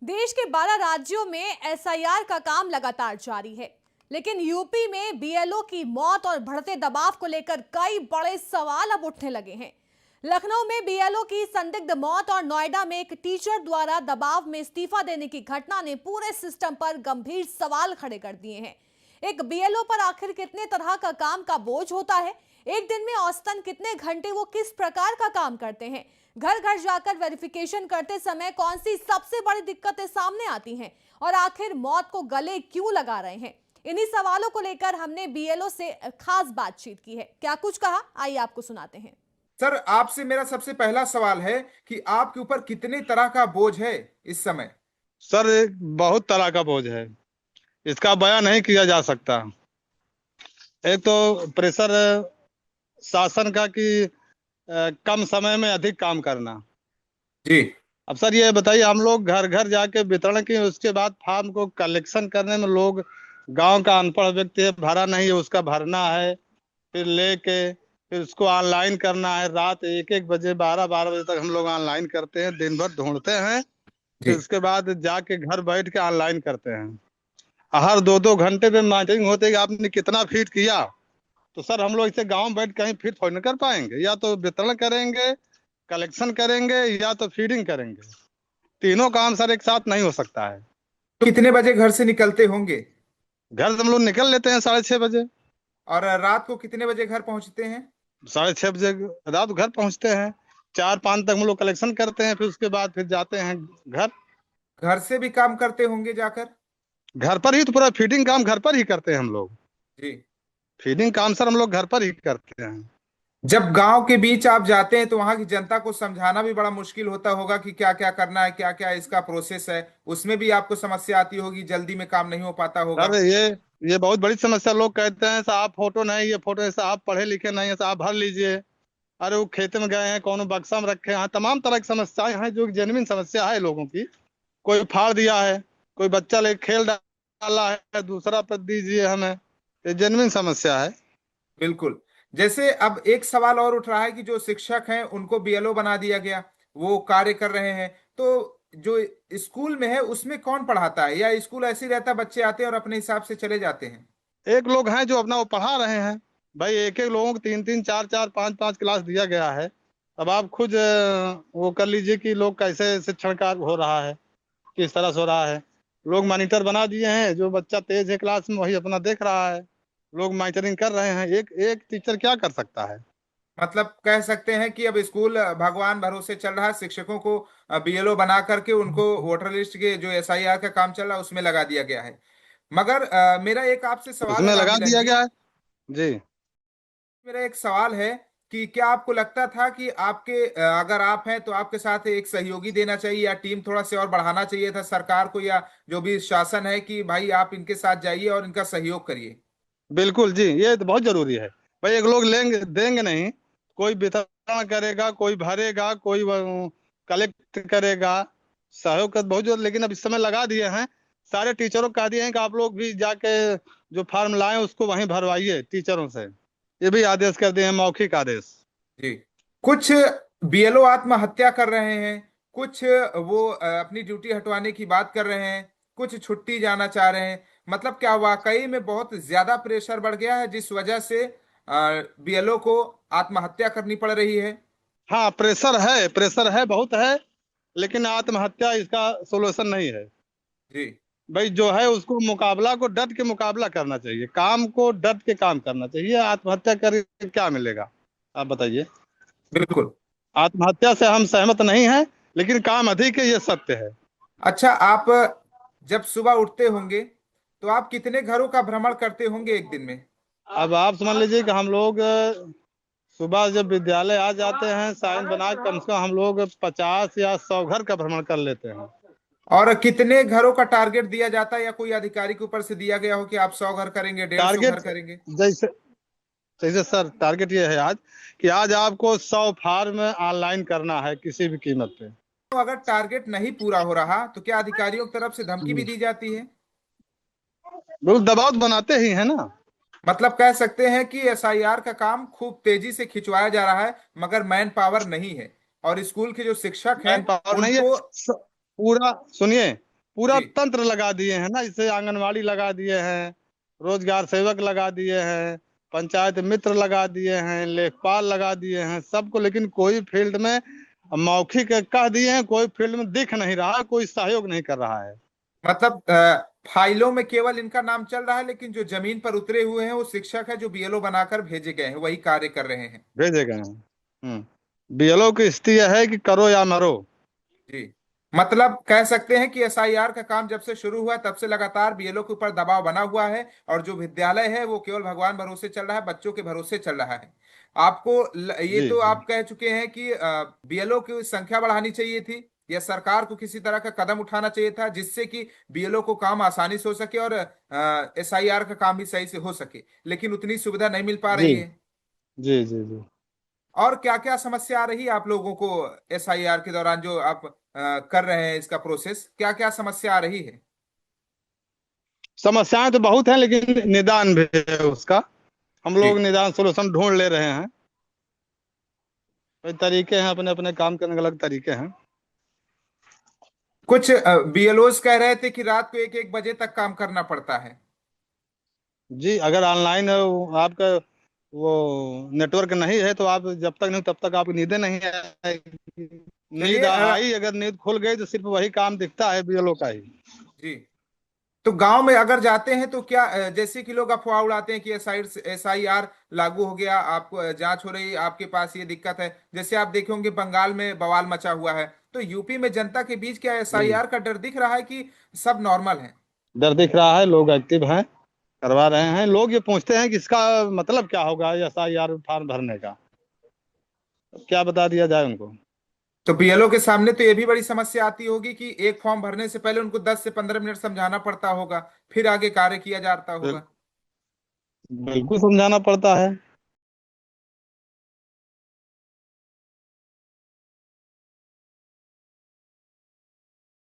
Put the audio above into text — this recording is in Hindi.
देश के 12 राज्यों में एसआईआर का काम लगातार जारी है, लेकिन यूपी में बीएलओ की मौत और बढ़ते दबाव को लेकर कई बड़े सवाल अब उठने लगे हैं। लखनऊ में बीएलओ की संदिग्ध मौत और नोएडा में एक टीचर द्वारा दबाव में इस्तीफा देने की घटना ने पूरे सिस्टम पर गंभीर सवाल खड़े कर दिए हैं। एक बीएलओ पर आखिर कितने तरह का काम का बोझ होता है? एक दिन में औसतन कितने घंटे वो किस प्रकार का काम करते हैं? घर घर जाकर वेरिफिकेशन करते समय कौन सी सबसे बड़ी दिक्कतें सामने आती हैं और आखिर मौत को गले क्यों लगा रहे हैं? इन्हीं सवालों को लेकर हमने बीएलओ से खास बातचीत की है। क्या कुछ कहा, आइए आपको सुनाते हैं। सर, आपसे मेरा सबसे पहला सवाल है कि आपके ऊपर कितने तरह का बोझ है इस समय। सर, बहुत तरह का बोझ है, इसका बयान नहीं किया जा सकता। एक तो प्रेशर शासन का कि कम समय में अधिक काम करना। जी। अब सर ये बताइए, हम लोग घर घर जाके वितरण की, उसके बाद फॉर्म को कलेक्शन करने में लोग, गांव का अनपढ़ व्यक्ति है, भरा नहीं है, उसका भरना है, फिर लेके फिर उसको ऑनलाइन करना है। रात 1-1 बजे 12-12 बजे तक हम लोग ऑनलाइन करते हैं, दिन भर ढूंढते हैं, जी। फिर उसके बाद जाके घर बैठ के ऑनलाइन करते हैं। हर 2-2 घंटे पे मीटिंग होती है कि आपने कितना फीड किया। तो सर हम लोग इसे गांव में बैठ कहीं फीड थोड़ी ना कर पाएंगे, या तो वितरण करेंगे, कलेक्शन करेंगे, या तो फीडिंग करेंगे। तीनों काम सर एक साथ नहीं हो सकता है। तो कितने बजे घर से निकलते होंगे? घर से हम लोग निकल लेते हैं 6:30 बजे, और रात को कितने बजे घर पहुंचते हैं? 6:30 बजे रात घर पहुंचते हैं। 4-5 तक हम लोग कलेक्शन करते हैं, फिर उसके बाद फिर जाते हैं घर। घर से भी काम करते होंगे जाकर? घर पर ही तो पूरा फीडिंग काम घर पर ही करते हैं हम लोग। जी। फीडिंग काम सर हम लोग घर पर ही करते हैं। जब गांव के बीच आप जाते हैं तो वहां की जनता को समझाना भी बड़ा मुश्किल होता होगा कि क्या क्या करना है, क्या क्या इसका प्रोसेस है। उसमें भी आपको समस्या आती होगी, जल्दी में काम नहीं हो पाता होगा। सर ये बहुत बड़ी समस्या। लोग कहते हैं साहब फोटो नहीं, ये फोटो है, साहब पढ़े लिखे नहीं है, साहब भर लीजिए। अरे वो खेत में गए हैं, कौन बक्सा में रखे हैं। तमाम तरह की समस्याएं हैं, जो जेन्युइन समस्या है लोगों की। कोई फाड़ दिया है, कोई बच्चा ले खेल डाला है, दूसरा पर दीजिए हमें। ये जेन्युइन समस्या है। बिल्कुल। जैसे अब एक सवाल और उठ रहा है कि जो शिक्षक हैं उनको बीएलओ बना दिया गया, वो कार्य कर रहे हैं, तो जो स्कूल में है उसमें कौन पढ़ाता है, या स्कूल ऐसे ही रहता है, बच्चे आते हैं और अपने हिसाब से चले जाते हैं? एक लोग हैं जो अपना वो पढ़ा रहे हैं। भाई एक एक लोगों को 3-3, 4-4, 5-5 क्लास दिया गया है। अब आप खुद वो कर लीजिए कि लोग कैसे शिक्षण कार्य हो रहा है, किस तरह से हो रहा है। लोग मॉनिटर बना दिए हैं, जो बच्चा तेज है क्लास में वही अपना देख रहा है। लोग मॉनिटरिंग कर रहे हैं। एक एक टीचर क्या कर सकता है? मतलब कह सकते हैं कि अब स्कूल भगवान भरोसे चल रहा है। शिक्षकों को बीएलओ बना करके उनको वोटर लिस्ट के जो एसआईआर का काम चल रहा है उसमें लगा दिया गया है। मगर मेरा एक आपसे सवाल है उसमें लगा राममिलन दिया जी। गया है। जी। मेरा एक सवाल है कि क्या आपको लगता था कि आपके अगर आप हैं तो आपके साथ एक सहयोगी देना चाहिए, या टीम थोड़ा से और बढ़ाना चाहिए था सरकार को, या जो भी शासन है कि भाई आप इनके साथ जाइए और इनका सहयोग करिए? बिल्कुल जी, ये तो बहुत जरूरी है। भाई एक लोग लेंगे देंगे नहीं, कोई वितरण करेगा, कोई भरेगा, कोई कलेक्ट करेगा। सहयोग का बहुत जरूर, लेकिन अब इस समय लगा दिए हैं। सारे टीचरों को कह दिए हैं कि आप लोग भी जाके जो फॉर्म लाएं उसको वहीं भरवाइए टीचरों से। ये भी आदेश कर दिए हैं, मौखिक आदेश। जी। कुछ बीएलओ आत्महत्या कर रहे हैं, कुछ वो अपनी ड्यूटी हटवाने की बात कर रहे हैं, कुछ छुट्टी जाना चाह रहे हैं। मतलब क्या वाकई में बहुत ज्यादा प्रेशर बढ़ गया है जिस वजह से बीएलओ को आत्महत्या करनी पड़ रही है? हाँ, प्रेशर है, बहुत है। लेकिन आत्महत्या इसका सोल्यूशन नहीं है। जी। भाई जो है उसको मुकाबला को डट के मुकाबला करना चाहिए, काम को डट के काम करना चाहिए। आत्महत्या करके क्या मिलेगा, आप बताइए। बिल्कुल। आत्महत्या से हम सहमत नहीं हैं, लेकिन काम अधिक है, ये सत्य है। अच्छा, आप जब सुबह उठते होंगे तो आप कितने घरों का भ्रमण करते होंगे एक दिन में? अब आप समझ लीजिए कि हम लोग सुबह जब विद्यालय आ जाते हैं, साइन बना के कम से कम हम लोग 50 या 100 घर का भ्रमण कर लेते हैं। और कितने घरों का टारगेट दिया जाता है, या कोई अधिकारी के ऊपर से दिया गया हो कि आप 100 घर करेंगे, 150 घर टारगेट करेंगे? जैसे जैसे सर टारगेट ये है आज कि आज आपको 100 फार्म ऑनलाइन करना है किसी भी कीमत पे। तो अगर टारगेट नहीं पूरा हो रहा तो क्या अधिकारियों की तरफ से धमकी भी दी जाती है? लोग दबाव तो बनाते ही है ना। मतलब कह सकते हैं कि एसआईआर का काम खूब तेजी से खिंचवाया जा रहा है, मगर मैन पावर नहीं है। और स्कूल के जो शिक्षक हैं मैन पावर नहीं है। उनको। पूरा सुनिए, पूरा जी तंत्र लगा दिए हैं ना, जैसे आंगनवाड़ी लगा दिए हैं, रोजगार सेवक लगा दिए हैं, पंचायत मित्र लगा दिए हैं, लेखपाल लगा दिए हैं सबको, लेकिन कोई फील्ड में मौखिक कह दिए हैं, कोई फील्ड में दिख नहीं रहा, कोई सहयोग नहीं कर रहा है। मतलब फाइलों में केवल इनका नाम चल रहा है, लेकिन जो जमीन पर उतरे हुए हैं वो शिक्षक है जो बीएलओ बनाकर भेजे गए हैं, वही कार्य कर रहे हैं। भेजे गए हैं। बीएलओ की स्थिति यह है कि करो या मरो। जी, मतलब कह सकते हैं कि एसआईआर का काम जब से शुरू हुआ तब से लगातार बीएलओ के ऊपर दबाव बना हुआ है, और जो विद्यालय है वो केवल भगवान भरोसे चल रहा है, बच्चों के भरोसे चल रहा है। ये जी तो जी आप कह चुके हैं कि बीएलओ की संख्या बढ़ानी चाहिए थी, या सरकार को किसी तरह का कदम उठाना चाहिए था जिससे कि बीएलओ को काम आसानी से हो सके और एसआईआर का काम भी सही से हो सके, लेकिन उतनी सुविधा नहीं मिल पा जी रही है। जी जी जी। और क्या क्या समस्या आ रही है आप लोगों को एसआईआर के दौरान, जो आप कर रहे हैं इसका प्रोसेस, क्या क्या समस्या आ रही है? समस्याएं तो बहुत हैं, लेकिन निदान भी है उसका। हम जी, लोग निदान सोल्यूशन ढूंढ ले रहे हैं। कई तरीके हैं, अपने अपने काम करने के अलग तरीके हैं। कुछ बीएलओस कह रहे थे कि रात को 1-1 बजे तक काम करना पड़ता है। जी, अगर ऑनलाइन आपका वो नेटवर्क नहीं है तो आप जब तक नहीं तब तक आपकी नींदें नहीं आएगी। नींद चलिए आई, अगर नींद खुल गई तो सिर्फ वही काम दिखता है बीएलओ का ही। जी, तो गांव में अगर जाते हैं तो क्या जैसे कि लोग अफवाह उड़ाते हैं कि एसआईआर लागू हो गया, आपको जांच हो रही, आपके पास ये दिक्कत है, जैसे आप देखे होंगे बंगाल में बवाल मचा हुआ है, तो यूपी में जनता के बीच क्या जी, एसआईआर का डर दिख रहा है कि सब नॉर्मल है? डर दिख रहा है, लोग एक्टिव हैं, करवा रहे हैं। लोग ये पूछते हैं कि इसका मतलब क्या होगा एसआईआर फॉर्म भरने का, क्या बता दिया जाए उनको। तो बीएलओ के सामने तो ये भी बड़ी समस्या आती होगी कि एक फॉर्म भरने से पहले उनको 10 से 15 मिनट समझाना पड़ता होगा, फिर आगे कार्य किया जाता बिल- होगा। बिल्कुल समझाना पड़ता है।